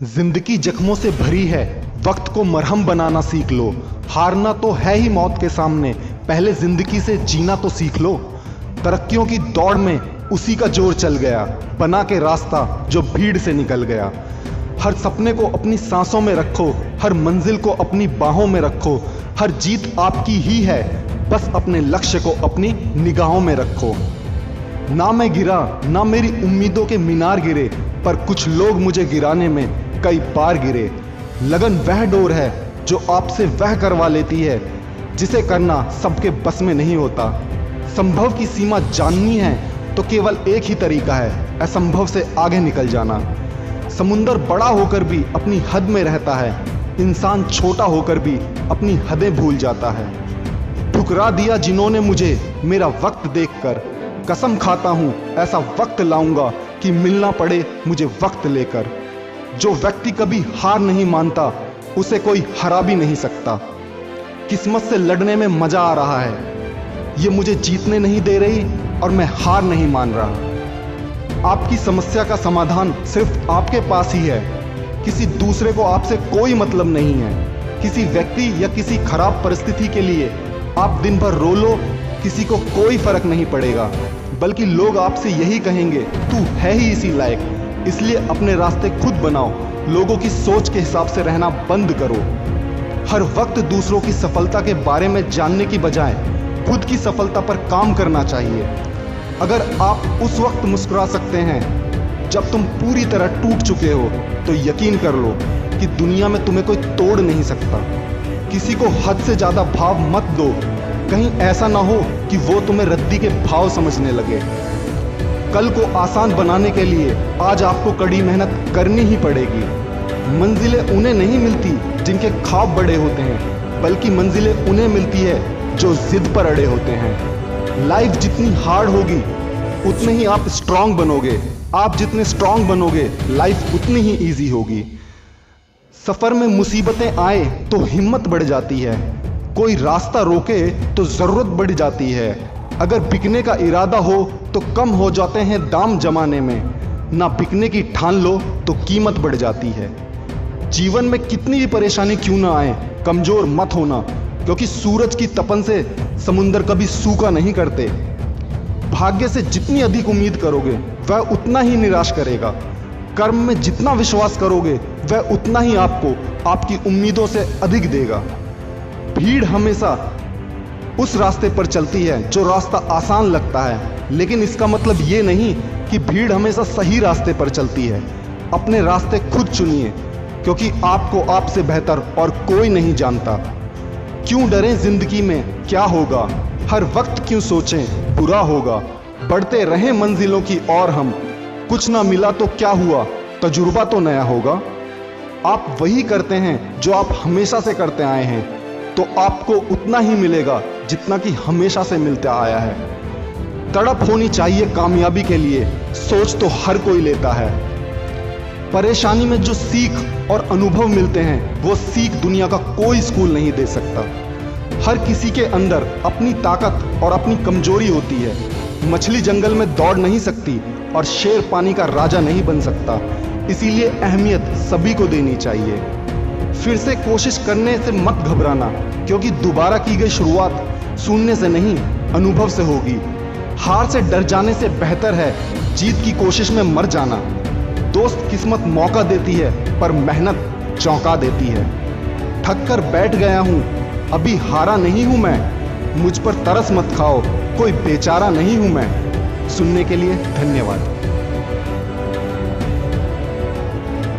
जिंदगी जख्मों से भरी है, वक्त को मरहम बनाना सीख लो। हारना तो है ही मौत के सामने, पहले जिंदगी से जीना तो सीख लो। तरक्कियों की दौड़ में उसी का जोर चल गया, बना के रास्ता जो भीड़ से निकल गया। हर सपने को अपनी सांसों में रखो, हर मंजिल को अपनी बाहों में रखो। हर जीत आपकी ही है, बस अपने लक्ष्य को अपनी निगाहों में रखो। ना मैं गिरा, ना मेरी उम्मीदों के मीनार गिरे, पर कुछ लोग मुझे गिराने में कई बार गिरे। लगन वह डोर है जो आपसे वह करवा लेती है, जिसे करना सबके बस में नहीं होता। संभव की सीमा जाननी है तो केवल एक ही तरीका है, असंभव से आगे निकल जाना। समुंदर बड़ा होकर भी अपनी हद में रहता है, इंसान छोटा होकर भी अपनी हदें भूल जाता है। ठुकरा दिया जिन्होंने मुझे मेरा वक्त देखकर, कसम खाता हूं ऐसा वक्त लाऊंगा कि मिलना पड़े मुझे वक्त लेकर। जो व्यक्ति कभी हार नहीं मानता, उसे कोई हरा भी नहीं सकता। किस्मत से लड़ने में मजा आ रहा है, ये मुझे जीतने नहीं दे रही और मैं हार नहीं मान रहा। आपकी समस्या का समाधान सिर्फ आपके पास ही है, किसी दूसरे को आपसे कोई मतलब नहीं है। किसी व्यक्ति या किसी खराब परिस्थिति के लिए आप दिन भर रो लो, किसी को कोई फर्क नहीं पड़ेगा, बल्कि लोग आपसे यही कहेंगे, तू है ही इसी लायक। इसलिए अपने रास्ते खुद बनाओ, लोगों की सोच के हिसाब से रहना बंद करो। हर वक्त दूसरों की सफलता के बारे में जानने की बजाय खुद की सफलता पर काम करना चाहिए। अगर आप उस वक्त मुस्कुरा सकते हैं जब तुम पूरी तरह टूट चुके हो, तो यकीन कर लो कि दुनिया में तुम्हें कोई तोड़ नहीं सकता। किसी को हद से ज़्यादा भाव मत दो, कहीं ऐसा ना हो कि वो तुम्हें रद्दी के भाव समझने लगे। कल को आसान बनाने के लिए आज आपको कड़ी मेहनत करनी ही पड़ेगी। मंजिलें उन्हें नहीं मिलती जिनके ख्वाब बड़े होते हैं, बल्कि मंजिलें उन्हें मिलती है जो जिद पर अड़े होते हैं। लाइफ जितनी हार्ड होगी उतने ही आप स्ट्रांग बनोगे, आप जितने स्ट्रांग बनोगे लाइफ उतनी ही ईजी होगी। सफर में मुसीबतें आए तो हिम्मत बढ़ जाती है, कोई रास्ता रोके तो जरूरत बढ़ जाती है। अगर बिकने का इरादा हो तो कम हो जाते हैं दाम जमाने में, ना बिकने की ठान लो तो कीमत बढ़ जाती है। जीवन में कितनी भी परेशानी क्यों ना आए, कमजोर मत होना, क्योंकि सूरज की तपन से समुंदर कभी सूखा नहीं करते। भाग्य से जितनी अधिक उम्मीद करोगे वह उतना ही निराश करेगा। कर्म में जितना विश्वास करोगे वह उतना ही आपको आपकी उम्मीदों से अधिक देगा। भीड़ हमेशा उस रास्ते पर चलती है जो रास्ता आसान लगता है, लेकिन इसका मतलब ये नहीं कि भीड़ हमेशा सही रास्ते पर चलती है। अपने रास्ते खुद चुनिए, क्योंकि आपको आपसे बेहतर और कोई नहीं जानता। क्यों डरें जिंदगी में क्या होगा, हर वक्त क्यों सोचें बुरा होगा। बढ़ते रहें मंजिलों की और हम, कुछ ना मिला तो क्या हुआ, तजुर्बा तो नया होगा। आप वही करते हैं जो आप हमेशा से करते आए हैं, तो आपको उतना ही मिलेगा जितना कि हमेशा से मिलता आया है। तड़प होनी चाहिए कामयाबी के लिए, सोच तो हर कोई लेता है। परेशानी में जो सीख और अनुभव मिलते हैं, वो सीख दुनिया का कोई स्कूल नहीं दे सकता। हर किसी के अंदर अपनी ताकत और अपनी कमजोरी होती है। मछली जंगल में दौड़ नहीं सकती और शेर पानी का राजा नहीं बन सकता। इसीलिए अहमियत सभी को देनी चाहिए। फिर से कोशिश करने से मत घबराना, क्योंकि दोबारा की गई शुरुआत शून्य से नहीं, अनुभव से होगी। हार से डर जाने से बेहतर है जीत की कोशिश में मर जाना। दोस्त किस्मत मौका देती है, पर मेहनत चौंका देती है। थक कर बैठ गया हूँ, अभी हारा नहीं हूँ मैं। मुझ पर तरस मत खाओ, कोई बेचारा नहीं हूँ मैं। सुनने के लिए धन्यवाद।